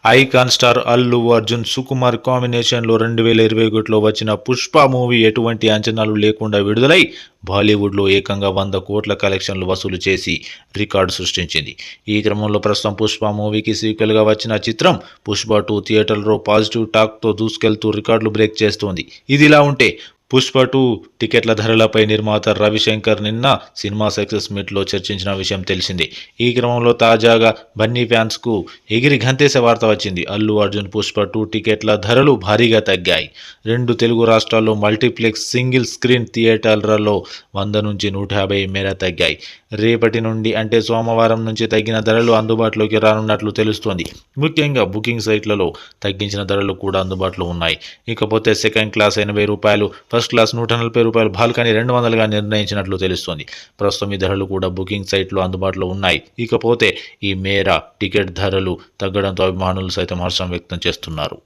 Icon star Allu Arjun Sukumar కాంబినేషన్లో 2021లో వచ్చిన Pushpa movie ఎటువంటి అంచనాలు లేకుండా విడుదలై బాలీవుడ్లో ఏకంగా 100 కోట్ల కలెక్షన్లు వసూలు చేసి రికార్డు సృష్టించింది. ఈ క్రమంలో ప్రస్తుతం పుష్ప మూవీకి సీక్వెల్గా వచ్చిన చిత్రం పుష్ప 2 థియేటర్లో పాజిటివ్ టాక్తో దూసుకెళ్తూ రికార్డులు బ్రేక్ చేస్తోంది. ఇదిలా ఉంటే పుష్ప 2 టికెట్ల ధరలపై నిర్మాత రవిశంకర్ నిన్న సినిమా సక్సెస్ మీట్లో చర్చించిన విషయం తెలిసిందే. ఈ క్రమంలో తాజాగా బన్నీ ఫ్యాన్స్కు ఎగిరి గంతేసే వార్త వచ్చింది. అల్లు అర్జున్ పుష్ప 2 టికెట్ల ధరలు భారీగా తగ్గాయి. 2 తెలుగు రాష్ట్రాల్లో మల్టీప్లెక్స్ సింగిల్ స్క్రీన్ థియేటర్లలో 100 నుంచి 150 మేర తగ్గాయి. రేపటి నుండి అంటే సోమవారం నుంచి తగ్గిన ధరలు అందుబాటులోకి రానున్నట్లు తెలుస్తోంది. ముఖ్యంగా బుకింగ్ సైట్లలో తగ్గించిన ధరలు కూడా అందుబాటులో ఉన్నాయి. ఇకపోతే సెకండ్ క్లాస్ రూ. 80, ఫస్ట్ క్లాస్ రూ. 140, బాల్కనీ 200గా నిర్ణయించినట్లు తెలుస్తోంది. ప్రస్తుతం ఈ ధరలు కూడా బుకింగ్ సైట్లో అందుబాటులో ఉన్నాయి. ఇకపోతే ఈ మేర టికెట్ ధరలు తగ్గడంతో అభిమానులు సైతం హర్షం వ్యక్తం చేస్తున్నారు.